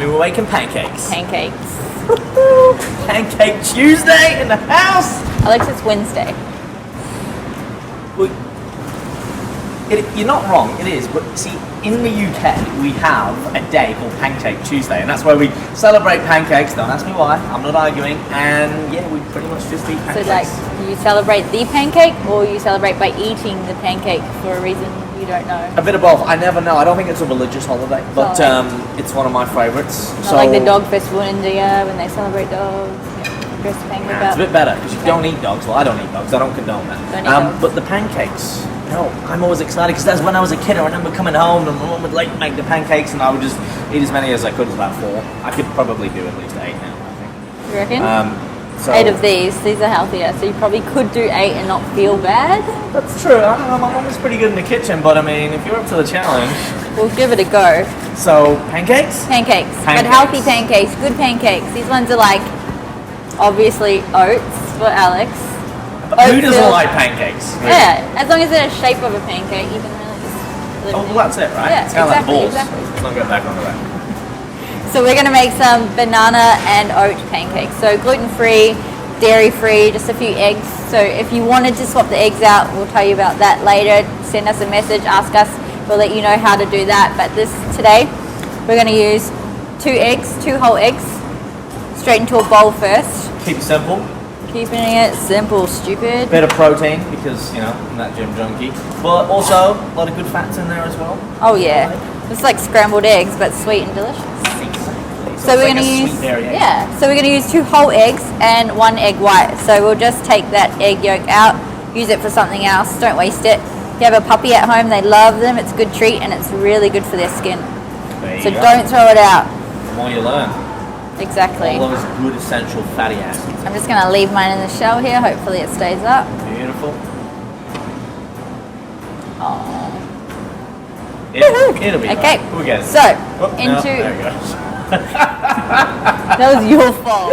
new Bakin Pancakes. Pancakes. Pancake Tuesday in the house. Alex, it's Wednesday. Well, you're not wrong, it is, but see, in the UK we have a day called Pancake Tuesday, and that's where we celebrate pancakes. Don't ask me why, I'm not arguing, and yeah, we pretty much just eat pancakes. So like, you celebrate the pancake, or you celebrate by eating the pancake for a reason you don't know? A bit of both, I never know. I don't think it's a religious holiday, but it's one of my favourites. Not like the dog festival in India when they celebrate dogs. Nah, it's a bit better, because you don't eat dogs. Well, I don't eat dogs, I don't condone that. But the pancakes, no, I'm always excited, because that's when I was a kid. I remember coming home and my mum would like make the pancakes, and I would just eat as many as I could. It was about 4. I could probably do at least 8 now, I think. You reckon? So 8 of these are healthier, so you probably could do 8 and not feel bad. That's true. I don't know, my mum is pretty good in the kitchen, but I mean, if you're up to the challenge, we'll give it a go. So, pancakes? Pancakes. But healthy pancakes, good pancakes. These ones are like, obviously, oats for Alex. Who doesn't like pancakes? Really? Yeah, as long as they're the shape of a pancake, you can really just... Oh, well, that's it, right? Yeah, it's kind of like balls. Exactly. Let's not go back onto that. So we're going to make some banana and oat pancakes. So gluten-free, dairy-free, just a few eggs. So if you wanted to swap the eggs out, we'll tell you about that later. Send us a message, ask us. We'll let you know how to do that. But today, we're going to use 2 eggs, 2 whole eggs, straight into a bowl first. Keep it simple. Keeping it simple, stupid. Bit of protein, because, you know, I'm that gym junkie. But also, a lot of good fats in there as well. Oh yeah. It's like scrambled eggs, but sweet and delicious. Exactly. So we're going to use, so we're going to use 2 whole eggs and 1 egg white. So we'll just take that egg yolk out, use it for something else. Don't waste it. If you have a puppy at home, they love them. It's a good treat, and it's really good for their skin. So don't throw it out. The more you learn. Exactly. All those good essential fatty acids. I'm just going to leave mine in the shell here. Hopefully it stays up. Beautiful. Oh. It'll be okay. Right. We'll get it. So, into... No, there it goes. That was your fault.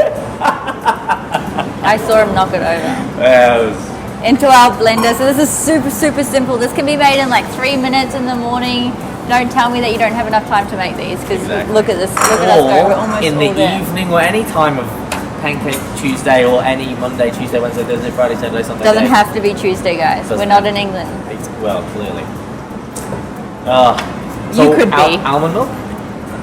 I saw him knock it over. That was... Into our blender. So this is super, super simple. This can be made in like 3 minutes in the morning. Don't tell me that you don't have enough time to make these, because look at this. Look at us go. We're almost in the evening or any time of Pancake Tuesday or any Monday, Tuesday, Wednesday, Thursday, Friday, Saturday, Sunday. Doesn't have to be Tuesday, guys. We're not in England. Well, clearly. So you could be. Almond milk?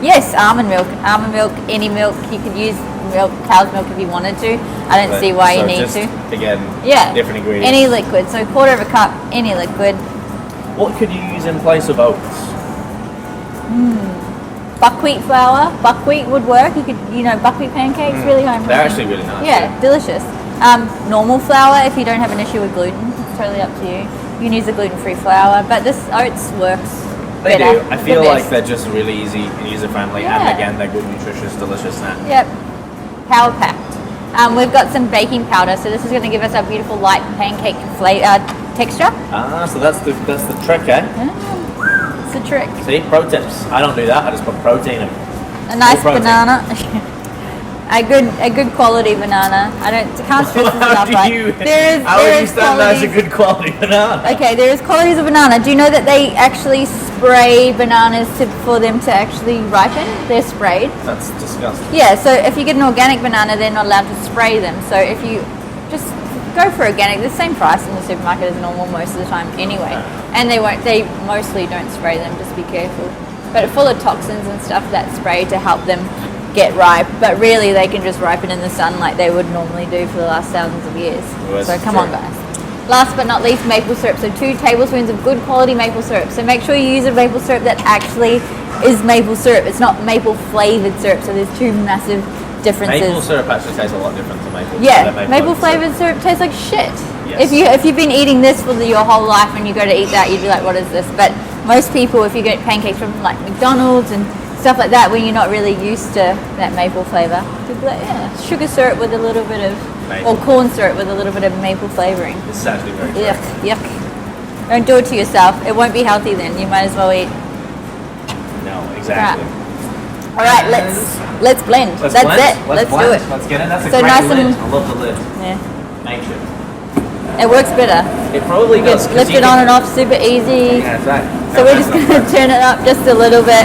Yes, almond milk. Almond milk, any milk. You could use milk, cow's milk if you wanted to. I don't see why you need to. Again, different ingredients. Any liquid. So 1/4 cup, any liquid. What could you use in place of oats? Buckwheat flour. Buckwheat would work. You could, buckwheat pancakes, really home. They're actually really nice. Yeah, delicious. Normal flour if you don't have an issue with gluten. It's totally up to you. You can use the gluten-free flour, but this oats works. They do. I feel like they're just really easy and user-friendly, and again, they're good, nutritious, delicious snacks. Yep. Power packed. We've got some baking powder, so this is going to give us a beautiful light pancake texture. So that's the trick, eh? It's a trick. See, pro tips. I don't do that. I just put protein in. A nice banana. a good quality banana. Can't stress this enough. How do you standardize a good quality banana? Okay, there is qualities of banana. Do you know that they actually spray bananas for them to actually ripen? They're sprayed. That's disgusting. Yeah, so if you get an organic banana, they're not allowed to spray them. So if you just go for organic, the same price in the supermarket as normal most of the time anyway. And they mostly don't spray them, just be careful. But full of toxins and stuff that spray to help them get ripe, but really they can just ripen in the sun like they would normally do for the last thousands of years. So come on, guys. Last but not least, maple syrup. So 2 tablespoons of good quality maple syrup. So make sure you use a maple syrup that actually is maple syrup. It's not maple flavored syrup. So there's 2 massive differences. Maple syrup actually tastes a lot different to maple. Yeah, maple flavored syrup tastes like shit. Yes. If you've been eating this for your whole life and you go to eat that, you'd be like, what is this? But most people, if you get pancakes from like McDonald's and stuff like that, when you're not really used to that maple flavor, you'd be like, sugar syrup with a little bit of, or corn syrup with a little bit of maple flavoring. This is actually very true. Yuck. Don't do it to yourself. It won't be healthy then. You might as well eat. No, exactly. All right, let's blend. That's it. Let's do it. Let's get it. That's a so great nice lid. And, I love the lid. Yeah. Make sure. It works better. It probably does. Lift it on and off super easy. Yeah, that's right. So we're just going to turn it up just a little bit.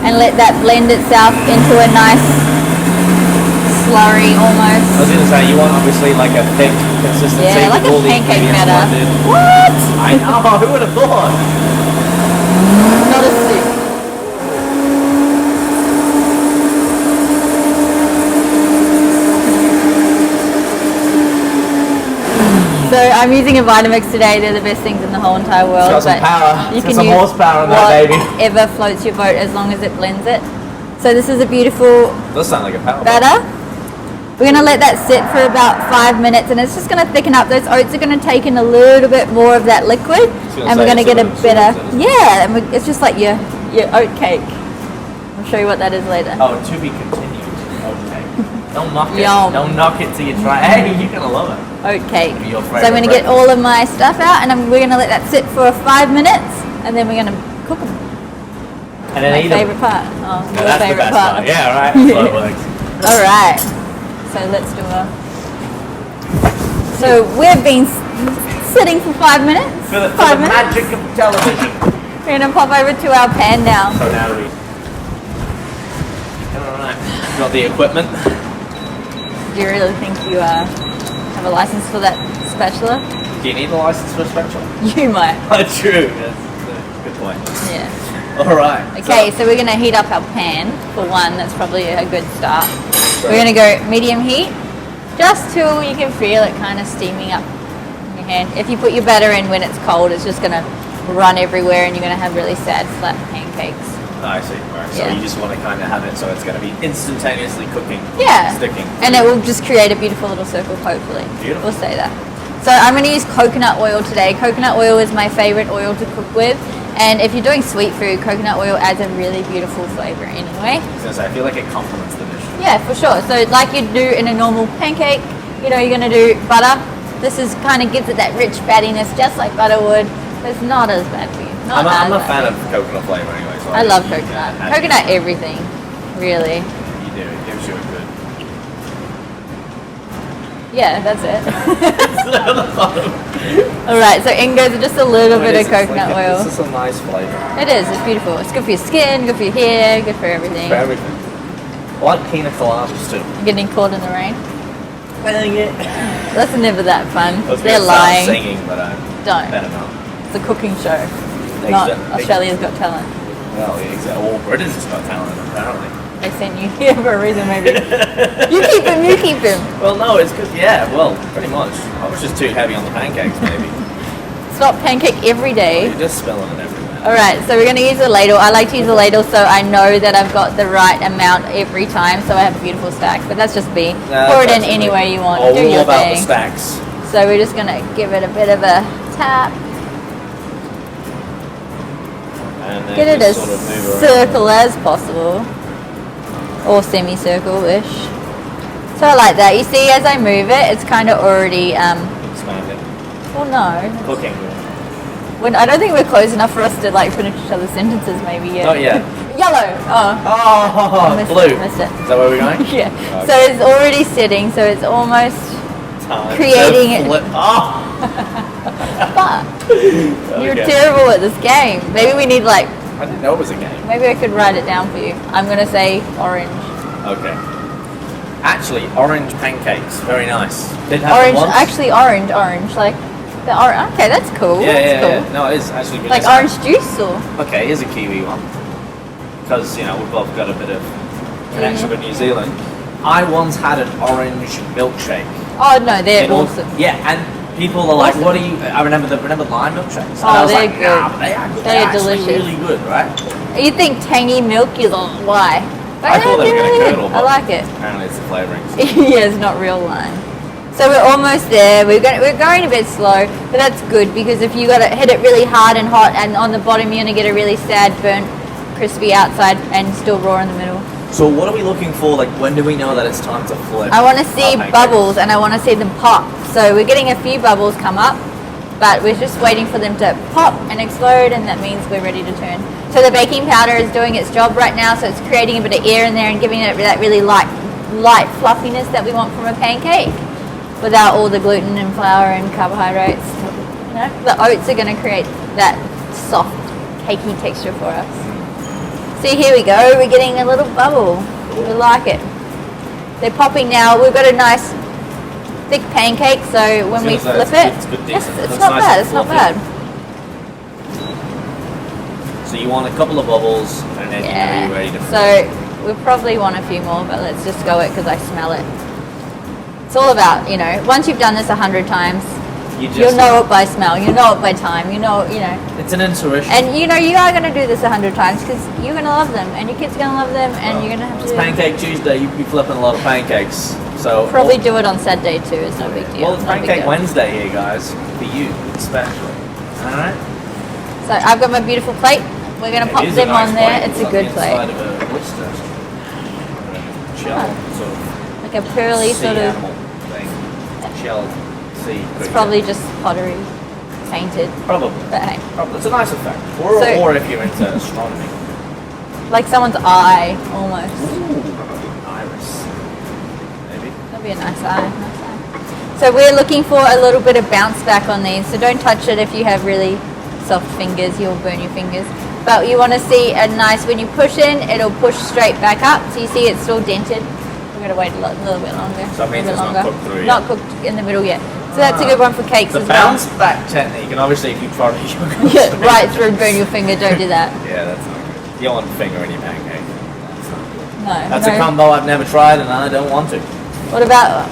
and let that blend itself into a nice slurry almost. I was going to say, you want obviously like a thick consistency. Yeah, like with a all the pancake ingredients batter. blended. What? I know, who would have thought? Not a soup. So I'm using a Vitamix today. They're the best things in the whole entire world. It's got some power. You It's can got some use horsepower in that baby. whatever floats your boat as long as it blends it. So this is a beautiful Does sound like a power. batter. We're going to let that sit for about 5 minutes, and it's just going to thicken up. Those oats are going to take in a little bit more of that liquid, and we're going to get a better, yeah, and it's just like your oat cake. I'll show you what that is later. Oh, to be continued. Okay. Don't knock it. Yum. Don't knock it till you try. Hey, you're going to love it. Oat cake. Your So I'm going to get all of my stuff out, and we're going to let that sit for 5 minutes, and then we're going to cook them. And then My eat them. favourite part. Oh, No, your that's the favourite best part. part. Yeah, right. That's what it works. All right. So let's do a. So we've been sitting for 5 minutes. For the 5 minutes. magic of television. We're gonna pop over to our pan now. So now we. Alright. Got the equipment. Do you really think you have a license for that spatula? Do you need a license for a spatula? You might. True. That's a good point. Yeah. Alright. Okay, so we're gonna heat up our pan for one. That's probably a good start. We're gonna go medium heat, just till you can feel it kind of steaming up in your hand. If you put your batter in when it's cold, it's just gonna run everywhere, and you're gonna have really sad, flat pancakes. I see. Alright. So Yeah. you just want to kind of have it so it's going to be instantaneously cooking. Yeah. Sticking. And it will just create a beautiful little circle, hopefully. Beautiful. We'll say that. So I'm going to use coconut oil today. Coconut oil is my favorite oil to cook with. And if you're doing sweet food, coconut oil adds a really beautiful flavor anyway. Since I feel like it complements the dish. Yeah, for sure. So like you'd do in a normal pancake, you know, you're going to do butter. This is kind of gives it that rich fattiness, just like butter would. It's not as bad for you. I'm a fan of coconut flavor anyway. So I love coconut. Coconut everything, really. You do. It gives you a good. Yeah, that's it. All right, so in goes just a little bit of coconut oil. This is a nice flavor. It is. It's beautiful. It's good for your skin, good for your hair, good for everything. For everything. I like pina coladas too. You're getting caught in the rain. Dang it. That's never that fun. I was They're gonna start lying. singing, but I Don't. better not. It's a cooking show, not Exactly. Australia's Got Talent. Well, yeah, exactly. Well, Britain's got talent, apparently. They sent you here for a reason, maybe. You keep him. You keep him. Well, no, it's because, yeah, well, pretty much. I was just too heavy on the pancakes, maybe. Stop pancake every day. You're just spilling it everywhere. Alright, so we're going to use a ladle. I like to use a ladle so I know that I've got the right amount every time, so I have a beautiful stack. But that's just me. Pour it in any way you want. Do All your about thing. the stacks. So we're just going to give it a bit of a tap. And then Get it as just sort of move around. circle as possible. Or semicircle-ish. So I like that. You see, as I move it, it's kind of already, Expanding. well, no. Cooking. I don't think we're close enough for us to like finish each other's sentences maybe yet. Not yet. Yellow! Oh. Oh, Missed blue. it, missed it. Is that where we're going? Yeah. Okay. So it's already sitting, so it's almost Time creating to it. flip. Oh! But you're Okay. terrible at this game. Maybe we need like, I didn't know it was a game. maybe I could write it down for you. I'm gonna say orange. Okay. Actually, orange pancakes. Very nice. Did have Orange, them once. actually orange, okay, that's cool. Yeah, that's yeah, cool. yeah. No, it is actually really Like nice. orange juice or? Okay, here's a Kiwi one. Because, you know, we've both got a bit of connection with New Zealand. I once had an orange milkshake. Oh no, they're In all- awesome. Yeah, and people are like, Awesome. what are you... I remember lime milkshakes. And Oh, I was they're like, good. nah, but they are good. They're They're actually delicious. really good, right? You think tangy milk is why? I thought they were going to Yeah, curdle, I but like it. apparently it's the flavorings. Yeah, it's not real lime. So we're almost there. We're going a bit slow, but that's good because if you got to hit it really hard and hot, and on the bottom you're gonna get a really sad, burnt, crispy outside and still raw in the middle. So what are we looking for? Like, when do we know that it's time to flip? I want to see our pancakes? bubbles and I want to see them pop. So we're getting a few bubbles come up, but we're just waiting for them to pop and explode, and that means we're ready to turn. So the baking powder is doing its job right now, so it's creating a bit of air in there and giving it that really light fluffiness that we want from a pancake, without all the gluten and flour and carbohydrates. You know, the oats are going to create that soft, cakey texture for us. See, here we go. We're getting a little bubble. We like it. They're popping now. We've got a nice thick pancake, so when we flip it, it's not bad. It's not bad. So you want a couple of bubbles, and then you're ready to. So we probably want a few more, but let's just go it because I smell it. It's all about, you know, once you've done this 100 times, you'll know it by smell. You know it by time. You know. It's an intuition. And you know you are going to do this 100 times because you're going to love them, and your kids are going to love them, and you're going to have to. It's Pancake Tuesday. You'd be flipping a lot of pancakes. So probably do it on Saturday too. It's no big deal. Well, it's Pancake Wednesday here, guys, for you especially. All right. So I've got my beautiful plate. We're going to pop them on there. It's a good plate. Inside of a oyster. Shell, sort of. Like a pearly sort of thing. Shell. It's probably just pottery painted. Probably. But hey. Probably. It's a nice effect. Or if you're into astronomy. Like someone's eye, almost. Ooh, iris. Maybe. That'd be a nice eye. So we're looking for a little bit of bounce back on these. So don't touch it if you have really soft fingers. You'll burn your fingers. But you want to see a nice, when you push in, it'll push straight back up. So you see it's still dented. We're going to wait a little bit longer. So that means it's not cooked through yet. Not cooked in the middle yet. So that's a good one for cakes as well. The bounce back technique, and obviously if you try to right through and burn your finger, don't do that. Yeah, that's not good. You don't want a finger in your pancake. That's not good. No. That's a combo I've never tried, and I don't want to. What about,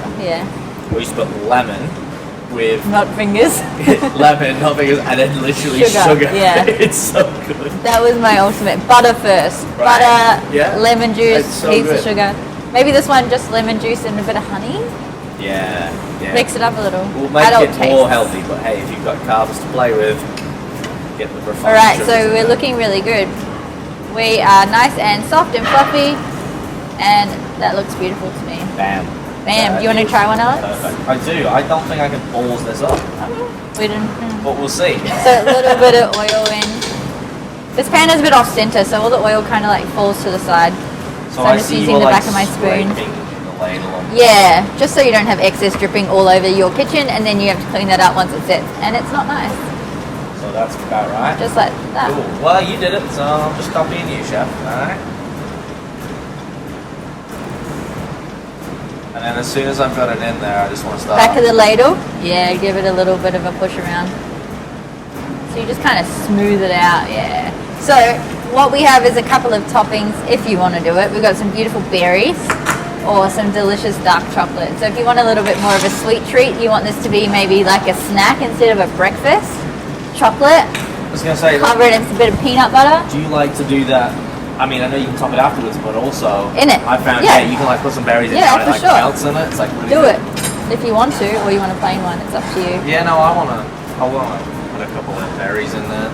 We used to put lemon with... Not fingers. Lemon, not fingers, and then literally sugar. Yeah. It's so good. That was my ultimate. Butter first. Right. Butter, lemon juice, so heaps good. of sugar. Maybe this one just lemon juice and a bit of honey. Yeah. Mix it up a little. We'll make Adult it taste. more healthy, but hey, if you've got carbs to play with, get the refined Alright, sugars so in we're there. looking really good. We are nice and soft and fluffy, and that looks beautiful to me. Bam. Bam. Do you want to try one, Alex? Perfect. I do. I don't think I can balls this up, We didn't. but we'll see. So a little bit of oil in. This pan is a bit off center, so all the oil kind of like falls to the side. So I'm just using the back of my spoon. The ladle on. Yeah, just so you don't have excess dripping all over your kitchen, and then you have to clean that up once it sets, and it's not nice. So that's about right. Just like that. Cool. Well, you did it, so I'm just copying you, chef. All right. And then as soon as I've got it in there, I just want to start. Back of the ladle. Yeah, give it a little bit of a push around. So you just kind of smooth it out. Yeah. So what we have is a couple of toppings if you want to do it. We've got some beautiful berries or some delicious dark chocolate. So if you want a little bit more of a sweet treat, you want this to be maybe like a snack instead of a breakfast. Chocolate. I was going to say, cover it in a bit of peanut butter. Do you like to do that? I mean, I know you can top it afterwards, but also in it. I found you can like put some berries in it and it like melts in it. It's like really good. If you want to, or you want a plain one, it's up to you. Yeah, no, I wanna put a couple of berries in there.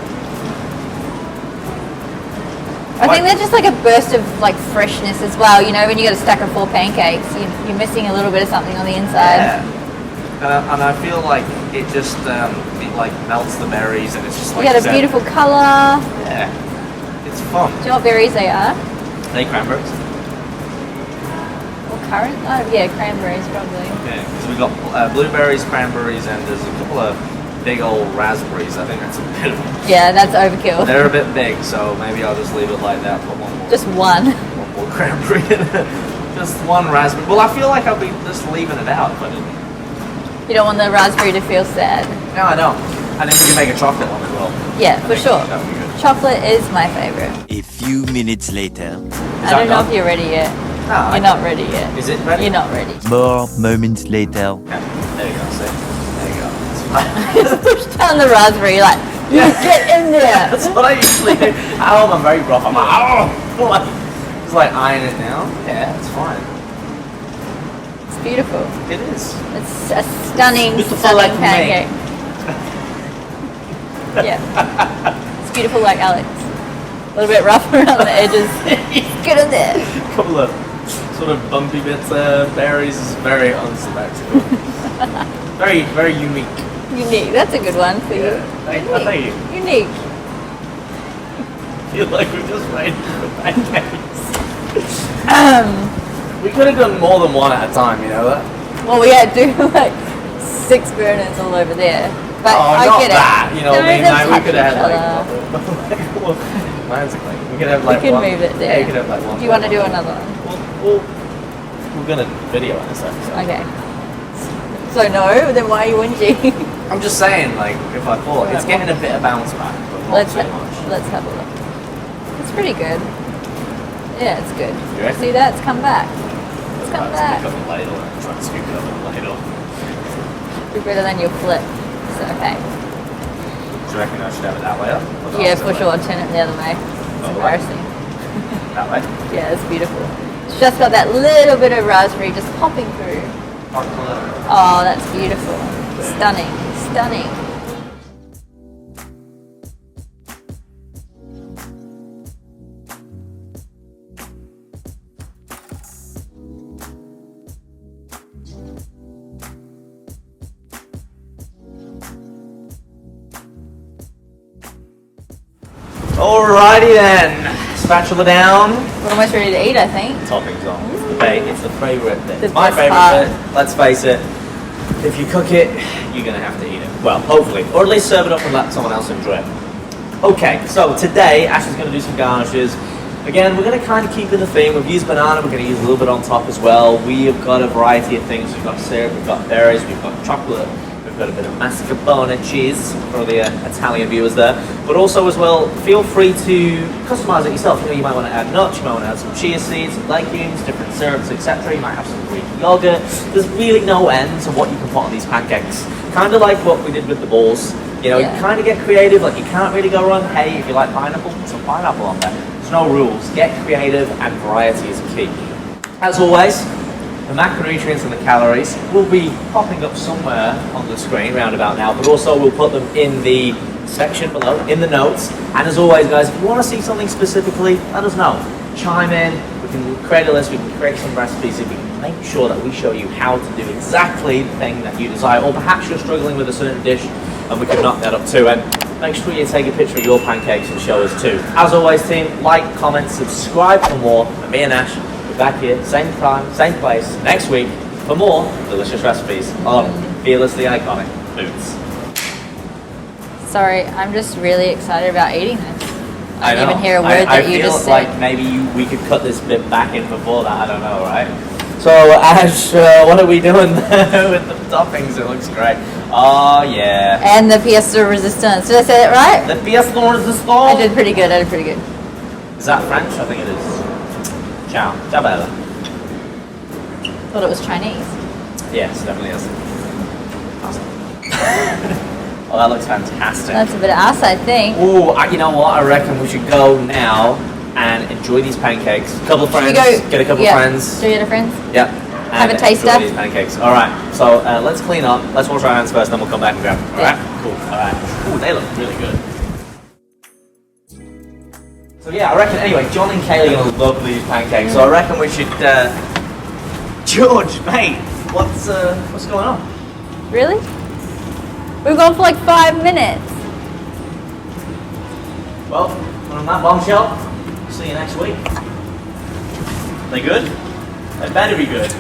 I think they're just like a burst of like freshness as well. You know, when you got a stack of 4 pancakes, you're missing a little bit of something on the inside. Yeah. And I feel like it just it like melts the berries and it's just like you got a beautiful color. Yeah. It's fun. Do you know what berries they are? They cranberries. Or currant? Oh yeah, cranberries probably. Okay, because we've got blueberries, cranberries, and there's a couple of big old raspberries. I think that's a bit of... Yeah, that's overkill. They're a bit big, so maybe I'll just leave it like that. Put one more. Just one. One more cranberry in it. Just one raspberry. Well, I feel like I'll be just leaving it out, but... You don't want the raspberry to feel sad. No, I don't. And then we can make a chocolate one as well. Yeah, for sure. Chocolate is my favorite. A few minutes later. I don't know if you're ready yet. No, you're not ready yet. Is it ready? You're not ready. More moments later. Yeah, there you go, see? There you go. Just push down the raspberry, you're like, get in there. That's what I usually do. At home, I'm very rough. I'm like, oh! Just like iron it down. Yeah, it's fine. It's beautiful. It is. It's a stunning, stunning pancake. Yeah. It's beautiful like Alex. A little bit rough around the edges. Get in there. A couple of sort of bumpy bits there. Berries is very unsymmetrical. Very, very unique. Unique. That's a good one for you. Thank you. Unique. I feel like we're just waiting for pancakes. We could have done more than one at a time, you know that? Well, we had to do like 6 burners all over there. But I not get that, it. You know what I mean? Like, we could have had like plans are clean. We can have like we can one. move it there. Yeah, you can have like one. Do you want to do another one? We're gonna video in this episode. Okay. So no, then why are you whinging? I'm just saying, like, if I fall, it's getting a bit of bounce back, but not Let's too much. let's have a look. It's pretty good. Yeah, it's good. You reckon? See that? It's come back. It's come back. Scoop up a ladle and try to scoop it up in a ladle. Be better than your flip. So okay. Do you reckon I should have it that way up? Or the Yeah, opposite for way? sure. Turn it the other way. It's Other way? embarrassing. That way? Yeah, it's beautiful. It's just got that little bit of raspberry just popping through. Oh, that's beautiful. Stunning. Stunning. Alrighty then. Spatula down. We're almost ready to eat, I think. Toppings on. It's the bait. It's the favourite bit. The It's my best favourite part. bit. Let's face it. If you cook it, you're going to have to eat it. Well, hopefully. Or at least serve it up and let someone else enjoy it. Okay, so today Ash is going to do some garnishes. Again, we're going to kind of keep in the theme. We've used banana. We're going to use a little bit on top as well. We have got a variety of things. We've got syrup. We've got berries. We've got chocolate. We've got a bit of mascarpone cheese for the Italian viewers there. But also as well, feel free to customize it yourself. You know, you might want to add nuts, you might want to add some chia seeds, some legumes, different syrups, etc. You might have some Greek yogurt. There's really no end to what you can put on these pancakes. Kind of like what we did with the balls. You know, Yeah. you kind of get creative. Like, you can't really go wrong. Hey, if you like pineapple, put some pineapple on there. There's no rules. Get creative, and variety is key. As always, the macronutrients and the calories will be popping up somewhere on the screen round about now, but also we'll put them in the section below, in the notes. And as always, guys, if you want to see something specifically, let us know. Chime in, we can create a list, we can create some recipes, we can make sure that we show you how to do exactly the thing that you desire, or perhaps you're struggling with a certain dish and we can knock that up too. And make sure you take a picture of your pancakes and show us too. As always, team, like, comment, subscribe for more. And me and Ash, back here, same time, same place, next week for more delicious recipes on fearlessly iconic foods. Sorry, I'm just really excited about eating this. I I didn't know. even hear a word that you just I feel said. like maybe we could cut this bit back in before that, I don't know, right? So Ash, what are we doing there with the toppings? It looks great. Oh yeah. And the pièce de resistance. Did I say that right? The pièce de résistance. I did pretty good. Is that French? I think it is. Ciao. Ciao bella. Thought it was Chinese. Yes, definitely is. Awesome. Oh, that looks fantastic. That's a bit of us, I think. Oh, you know what? I reckon we should go now and enjoy these pancakes. A couple of friends, get a couple of friends. Do you get a friends? Yep. Have a taster. Enjoy these pancakes. All right. So let's clean up. Let's wash our hands first, then we'll come back and grab them. All right. Cool. All right. Oh, they look really good. So yeah, I reckon. Anyway, John and Kaylee are gonna love these pancakes. So I reckon we should. George, mate, what's going on? Really? We've gone for like 5 minutes. Well, on that bombshell, see you next week. They good? They better be good.